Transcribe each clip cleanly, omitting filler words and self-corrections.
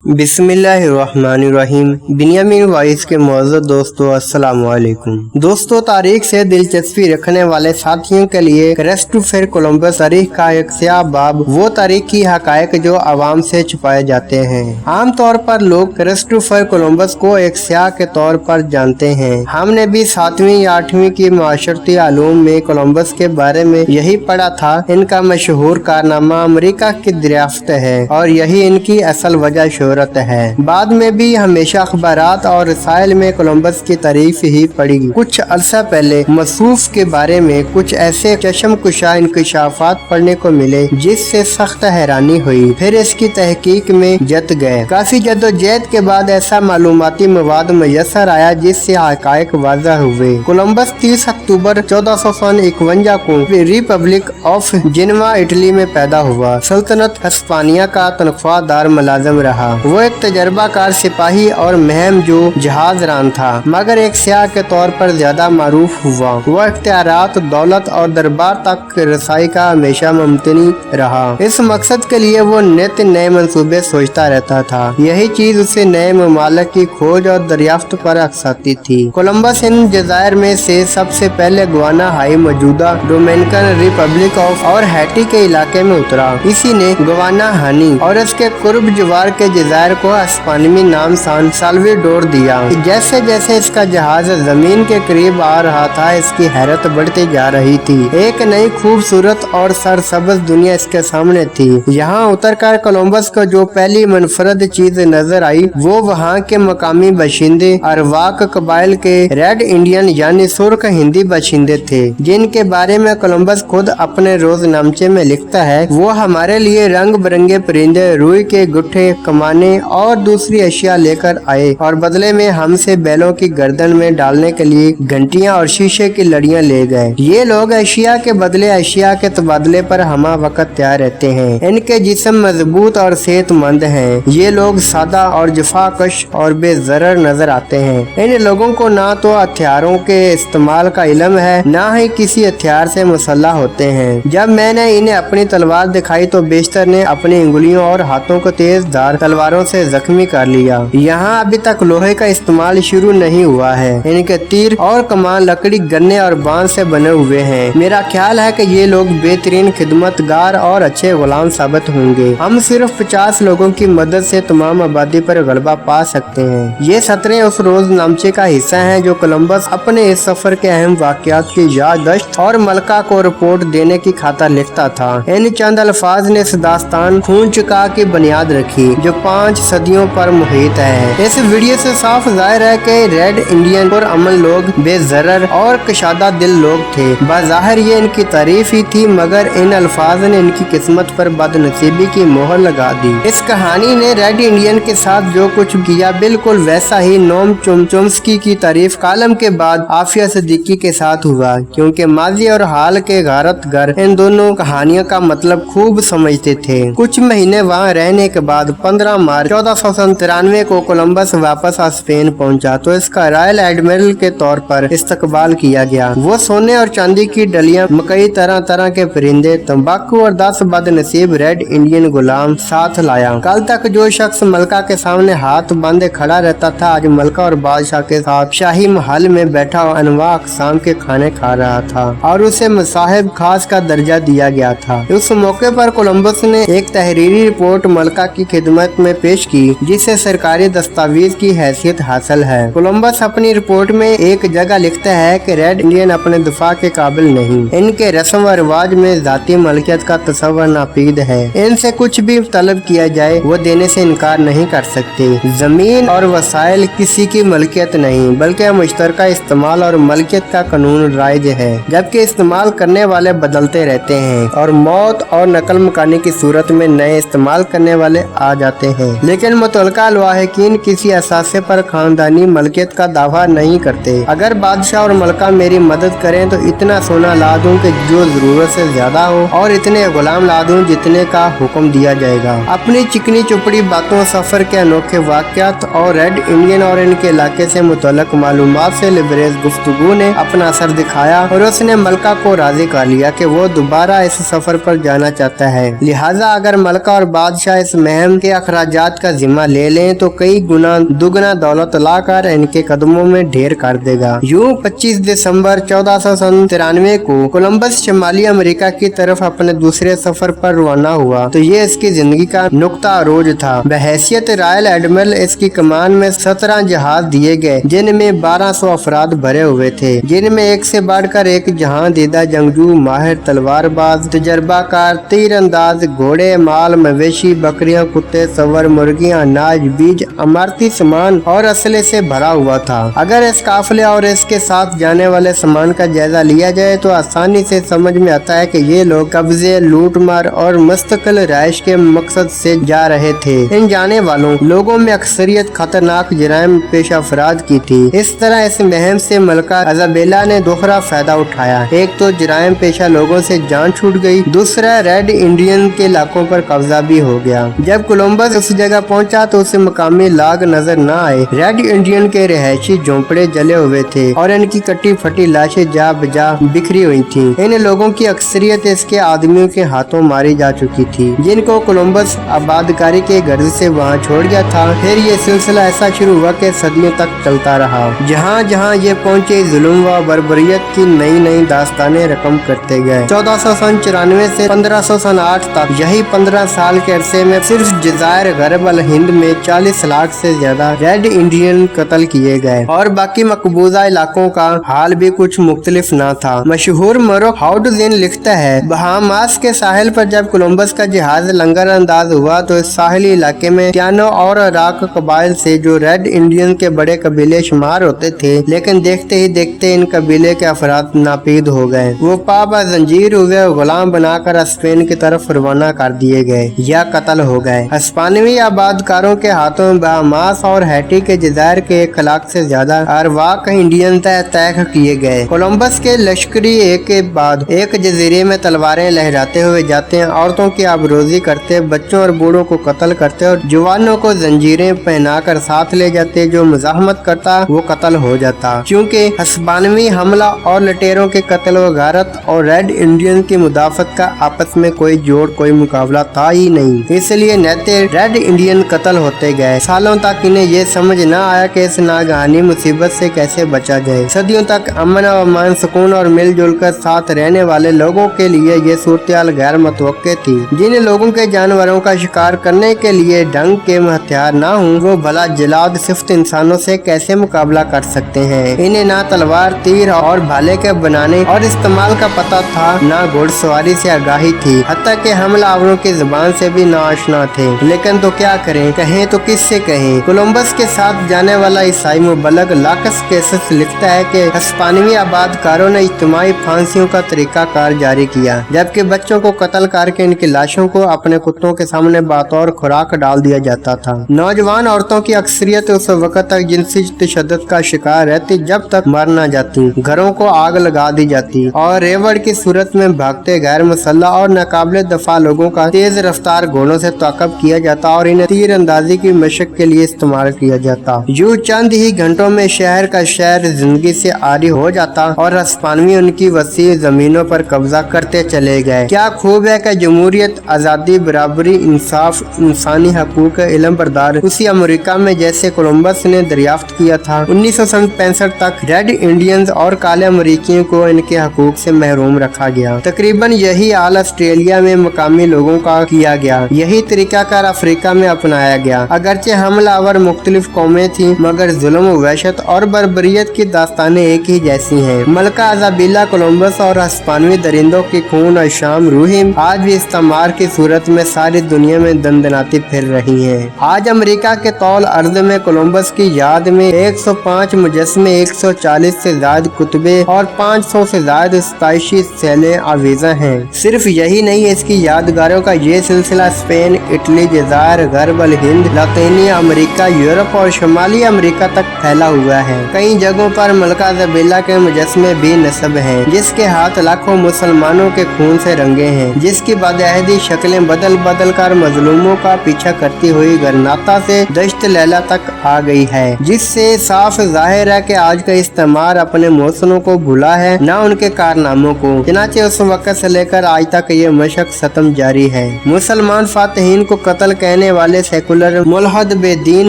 बिस्मिल्लाहिर्रहमानिर्रहीम। Binyamin vice के मौजूद दोस्तों अस्सलाम वालेकुम। दोस्तों, तारीख से दिलचस्पी रखने वाले साथियों के लिए क्रिस्टोफर कोलंबस तारीख का एक स्याह बाब वो तारीखी हकायक जो आवाम से छुपाए जाते हैं। आमतौर पर लोग क्रिस्टोफर कोलंबस को एक स्याह के तौर पर जानते हैं। हमने भी 7वीं या 8वीं की माशरती आलूम में कोलंबस के बारे में यही पढ़ा था। इनका मशहूर कारनामा अमेरिका की दरियाफ्त है और यही इनकी असल वजह शोहरत है। बाद में भी हमेशा अखबारात और रसायल में कोलंबस की तारीफ ही पड़ी। कुछ अरसा पहले मसूफ के बारे में कुछ ऐसे चश्मकुशा इंकशाफात पढ़ने को मिले जिससे सख्त हैरानी हुई। फिर इसकी तहकीक में जत गए। काफी जद्दोजहद के बाद ऐसा मालूमाती मवाद मैसर आया जिससे हकायक वाज़ह हुए। कोलंबस 30 अक्टूबर 1451 को रिपब्लिक ऑफ जिनवा इटली में पैदा हुआ। सल्तनत हिस्पानिया का तनख्वाहदार मुलाजिम रहा। वो एक तजर्बाकार सिपाही और महम जो जहाज रान था, मगर एक स्याह के तौर पर ज्यादा मारूफ हुआ। वो इख्तियारात, दौलत और दरबार तक रसाई का हमेशा मुमतनी रहा। इस मकसद के लिए वो नित नए मंसूबे सोचता रहता था। यही चीज उसे नए ममालिक की खोज और दरियाफ्त पर अक्साती थी। कोलंबस इन जजायर में से सबसे पहले गुआना हाई मौजूदा डोमिनिकन रिपब्लिक ऑफ और हैटी के इलाके में उतरा। इसी ने गुआना हानी और इसके कुर्ब जवार के जजायर को स्पेनिश नाम सान साल्वाडोर दिया। जैसे जैसे इसका जहाज जमीन के करीब आ रहा था, इसकी हैरत बढ़ती जा रही थी। एक नई खूबसूरत और सरसब्ज दुनिया इसके सामने थी। यहाँ उतरकर कोलंबस को जो पहली मुनफरद चीज नजर आई वो वहाँ के मकामी बाशिंदे अरवाक कबाइल के रेड इंडियन यानी सुर्ख हिंदी बाशिंदे थे, जिनके बारे में कोलंबस खुद अपने रोजनामचे में लिखता है। वो हमारे लिए रंग बिरंगे परिंदे, रुई के गुट्ठे, कमाने और दूसरी अशिया लेकर आए और बदले में हमसे बैलों की गर्दन में डालने के लिए घंटियां और शीशे की लड़ियां ले गए। ये लोग अशिया के बदले अशिया के तबादले पर हमा वक्त तैयार रहते हैं। इनके जिस्म मजबूत और सेहतमंद हैं। ये लोग सादा और जफाकश और बेजरर नजर आते हैं। इन लोगों को ना तो हथियारों के इस्तेमाल का इल्म है, ना ही किसी हथियार से मुसल्लह होते हैं। जब मैंने इन्हें अपनी तलवार दिखाई तो बेशतर ने अपनी उंगलियों और हाथों को तेज धार तलवारों से जख्मी कर लिया। यहाँ अभी तक लोहे का इस्तेमाल शुरू नहीं हुआ है। इनके तीर और कमान लकड़ी, गन्ने और बांस से बने हुए हैं। मेरा ख्याल है कि ये लोग बेहतरीन खिदमतगार और अच्छे गुलाम साबित होंगे। हम सिर्फ 50 लोगों की मदद से तमाम आबादी पर गलबा पा सकते हैं। ये सतरें उस रोजनामचे का हिस्सा हैं जो कोलंबस अपने इस सफर के अहम वाकयात की याददाश्त और मलका को रिपोर्ट देने की खातिर लिखता था। इन चंद अल्फाज ने इस दास्तान खून चुका की बुनियाद रखी जो 5 सदियों पर मुहित है। इस वीडियो से साफ जाहिर है कि रेड इंडियन और अमन लोग बेजरर और कशादा दिल लोग थे। बाज़ाहिर ये इनकी तारीफ ही थी, मगर इन अल्फाज ने इनकी किस्मत पर बदनसीबी की मोहर लगा दी। इस कहानी ने रेड इंडियन के साथ जो कुछ किया बिल्कुल वैसा ही नोम चोम्स्की की तारीफ कालम के बाद आफिया सिद्दीकी के साथ हुआ, क्योंकि माजी और हाल के गारतगर इन दोनों कहानियों का मतलब खूब समझते थे। कुछ महीने वहाँ रहने के बाद 15 मार्च 1497 को कोलंबस वापस स्पेन पहुंचा तो इसका रॉयल एडमिरल के तौर पर इस्तकबाल किया गया। वो सोने और चांदी की डलियां, मकई, तरह तरह के परिंदे, तंबाकू और 10 बदनसीब रेड इंडियन गुलाम साथ लाया। कल तक जो शख्स मलका के सामने हाथ बांधे खड़ा रहता था, आज मलका और बादशाह के साथ शाही महल में बैठा अनवा अक़साम के खाने खा रहा था और उसे मुसाहिब खास का दर्जा दिया गया था। उस मौके पर कोलंबस ने एक तहरीरी रिपोर्ट मलका की खिदमत में पेश की जिसे सरकारी दस्तावेज की हैसियत हासिल है। कोलंबस अपनी रिपोर्ट में एक जगह लिखता है कि रेड इंडियन अपने दफा के काबिल नहीं। इनके रस्म व रिवाज में जाती मलकियत का तस्वर नापीद है। इनसे कुछ भी तलब किया जाए वो देने से इनकार नहीं कर सकते। जमीन और वसाइल किसी की मलकियत नहीं बल्कि मुश्तरका इस्तेमाल और मलकियत का कानून राइज है, जबकि इस्तेमाल करने वाले बदलते रहते हैं और मौत और नकल मकानी की सूरत में नए इस्तेमाल करने वाले आ जाते हैं। लेकिन मुतलका लवाहिकीन किसी असासे पर खानदानी मलकियत का दावा नहीं करते। अगर बादशाह और मलका मेरी मदद करें तो इतना सोना ला दूं कि जो जरूरत से ज्यादा हो और इतने गुलाम ला दूं जितने का हुक्म दिया जाएगा। अपनी चिकनी चुपड़ी बातों, सफर के अनोखे वाकयात और रेड इंडियन और इनके इलाके से मुतल्लक मालूमात से लिबरेज गुफ्तगू ने अपना असर दिखाया और उसने मलका को राजी कर लिया कि वो दोबारा इस सफर पर जाना चाहता है। लिहाजा अगर मलका और बादशाह इस महम के अखराजात अखराजात का जिम्मा ले लें तो कई गुना दुगना दौलत लाकर इनके कदमों में ढेर कर देगा। यूं 25 दिसंबर 1493 को कोलंबस शिमाली अमेरिका की तरफ अपने दूसरे सफर पर रवाना हुआ तो ये इसकी जिंदगी का नुक्ता अरोज था। बहैसियत रॉयल एडमिरल इसकी कमान में 17 जहाज दिए गए जिनमें 1200 अफराद भरे हुए थे, जिनमें एक से बढ़कर एक जहां दीदा जंगजू, माहिर तलवारबाज, तजर्बाकार, तीरंदाज, घोड़े, माल, मवेशी, बकरियां, कुत्ते, सवर, मुर्गियां, अनाज, बीज, इमारती सामान और असले से भरा हुआ था। अगर इस काफिले और इसके साथ जाने वाले सामान का जायजा लिया जाए तो आसानी से समझ में आता है कि ये लोग कब्जे, लूटमार और मुस्तकिल रहाइश के मकसद से जा रहे थे। इन जाने वालों लोगों में अक्सरियत खतरनाक जराइम पेश अफराद की थी। इस तरह इस मुहिम से मलका इजाबेला ने दोहरा फायदा उठाया। एक तो जराइम पेशा लोगों से जान छूट गई, दूसरा रेड इंडियन के इलाकों पर कब्जा भी हो गया। जब कोलंबस उस जगह पहुंचा तो उसे मकामी लाग नजर न आए। रेड इंडियन के रिहायशी झोंपड़े जले हुए थे और इनकी कटी फटी लाशें जा बजा बिखरी हुई थीं। इन लोगों की अक्सरियत इसके आदमियों के हाथों मारी जा चुकी थी, जिनको कोलंबस आबादकारी के गर्ज से वहां छोड़ गया था। फिर ये सिलसिला ऐसा शुरू हुआ कि सदियों तक चलता रहा। जहां जहां ये पहुंचे जुल्म व बर्बरियत की नई नई दास्तानें रकम करते गए। 1494 से 1508 तक यही 15 साल के अरसे में सिर्फ जजायर गरब अल हिंद में 40 लाख से ज्यादा रेड इंडियन कत्ल किए गए और बाकी मकबूजा इलाकों का हाल भी कुछ मुख्तलिफ न था। मशहूर मरो हाउडजिन लिखता है, बहामास के साहिल पर जब कोलंबस का जहाज लंगर अंदाज हुआ तो इस साहिली इलाके में क्यानो और अराक कबाइल से जो रेड इंडियन के बड़े कबीले शुमार होते थे, लेकिन देखते ही देखते इन कबीले के अफराद नापीद हो गए। वो पाबा जंजीर हुए गुलाम बनाकर स्पेन की तरफ रवाना कर दिए गए या कत्ल हो गए। स्पेनवी आबादकारों के हाथों बहामास और हैटी के जजायर के 1 लाख से ज्यादा अरवाक इंडियन तय किए गए। कोलंबस के लश्करी एक के बाद एक जजीरे में तलवारें लहराते हुए जाते हैं, औरतों की आबरोजी करते, बच्चों और बूढ़ों को कत्ल करते और जवानों को जंजीरें पहनाकर साथ ले जाते। जो मुजाहमत करता वो कत्ल हो जाता। क्योंकि हस्बानवी हमला और लटेरों के कत्ल व गारत और रेड इंडियन की मुदाफत का आपस में कोई जोड़ कोई मुकाबला था ही नहीं, इसलिए नहते रेड इंडियन कत्ल होते गए। सालों तक इन्हें ये समझ न आया कि इस नागहानी मुसीबत से कैसे बचा जाए। सदियों तक अमन व अमान, सुकून और मिलजुल कर साथ रहने वाले लोगों के लिए ये सूरत गैर मुतवक्के थी। जिन लोगों के जानवरों का शिकार करने के लिए ढंग के हथियार न हों, वो भला जलाद सिफ्त इंसानों से कैसे मुकाबला कर सकते हैं। इन्हें ना तलवार, तीर और भाले के बनाने और इस्तेमाल का पता था, ना घुड़सवारी से आगाही थी, हत्ता के हमलावरों की जुबान से भी नाआशना थे। लेकिन तो क्या करें, कहें तो किससे कहें। कोलंबस के साथ जाने वाला ईसाई मुबल्लग लाकस केसस लिखता है कि स्पेनवी आबादकारों ने इज्तिमाई फांसियों का तरीकाकार जारी किया, जबकि बच्चों को कत्ल करके इनकी लाशों को अपने कुत्तों के सामने बतौर खुराक डाल दिया जाता था। नौजवान औरतों की अक्सरियत उस वक्त तक जिनसी तशद्दुद का शिकार रहती जब तक मर न जाती। घरों को आग लगा दी जाती और रेवड़ की सूरत में भागते गैर मुसल्ला और नाकाबिले दफा लोगों का तेज रफ्तार घोड़ों से ताकब किया जाता और इन्हें तीर अंदाजी की मशक के लिए इस्तेमाल किया जाता। यूं चंद ही घंटों में शहर का शहर जिंदगी से आरी हो जाता और स्पेनवी उनकी वसी जमीनों पर कब्जा करते चले गए। क्या खूब है कि जमहूरियत, आजादी, बराबरी, इंसाफ, इंसानी हकूक, इल्म बरदार उसी अमेरिका में जैसे कोलंबस ने दरियाफ्त किया था। 1965 तक रेड इंडियंस और काले अमेरिकियों को इनके हकूक से महरूम रखा गया। तकरीबन यही हाल ऑस्ट्रेलिया में मकामी लोगों का किया गया। यही तरीकाकार अफ्रीका में अपनाया गया। अगरचे हमलावर मुख्तलिफ कौमें थी, मगर जुल्म, वहशत और बर्बरियत की दास्तानें एक ही जैसी हैं। मलका इजाबेला, कोलंबस और स्पेनवी दरिंदों की खून और शाम रूहिम आज भी इस्तेमार की सूरत में सारी दुनिया में दंदनाती फिर रही हैं। आज अमेरिका के तौल अर्ज में कोलंबस की याद में 105 मुजस्मे, 140 से ज्यादा कुतबे और 500 से ज्यादा सताइशी सैले आवीजा हैं। सिर्फ यही नहीं, इसकी यादगारों का ये सिलसिला स्पेन, इटली, जजायर, गरब अल हिंद, लातीनी अमेरिका, यूरोप और शुमाली अमेरिका तक फैला हुआ है। कई जगहों पर मलका इजाबेला के मुजस्मे भी नस्ब हैं, जिसके हाथ लाखों मुसलमानों के खून से रंगे हैं, जिसकी बदअहदी शक्लें बदल बदल कर मजलूमों का पीछा करती हुई गरनाता से दश्त लैला तक आ गई है, जिससे साफ जाहिर है कि आज का इस्तेमार अपने मौसमों को भूला है, न उनके कारनामों को। चनाचे उस वक्त से लेकर आज तक ये मशक सतम जारी है। मुसलमान फातहीन को कत्ल कहने करने वाले सेकुलर मुल्हद बेदीन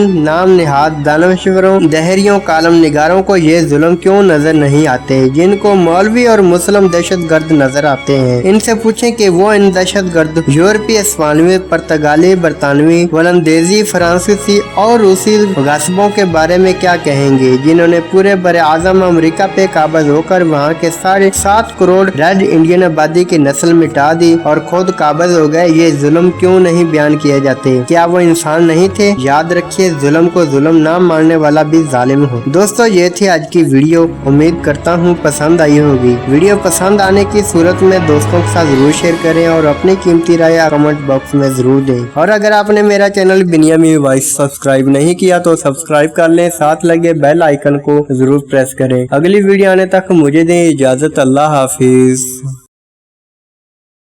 नाम निहाद दानश्वरों दहरियों कालम निगारों को ये जुल्म क्यों नजर नहीं आते जिनको मौलवी और मुस्लिम दहशतगर्द नजर आते हैं। इनसे पूछें कि वो इन दहशतगर्द यूरोपीय, स्पेनवी, पुर्तगाली, बरतानवी, वलंदेजी, फ्रांसीसी और रूसी गासबों के बारे में क्या कहेंगे जिन्होंने पूरे बड़े आजम अमरीका पे काबज होकर वहाँ के 7.5 करोड़ रेड इंडियन आबादी की नस्ल मिटा दी और खुद काबज हो गए। ये जुल्म क्यों नहीं बयान किए जाते? क्या वो इंसान नहीं थे? याद रखिए, जुल्म को जुल्म ना मानने वाला भी जालिम हो। दोस्तों, ये थी आज की वीडियो। उम्मीद करता हूँ पसंद आई होगी। वीडियो पसंद आने की सूरत में दोस्तों के साथ जरूर शेयर करें और अपनी कीमती राय कमेंट बॉक्स में जरूर दें। और अगर आपने मेरा चैनल बिनियामी वॉइस सब्सक्राइब नहीं किया तो सब्सक्राइब कर लें, साथ लगे बेल आइकन को जरूर प्रेस करें। अगली वीडियो आने तक मुझे दें इजाजत। अल्लाह हाफिज।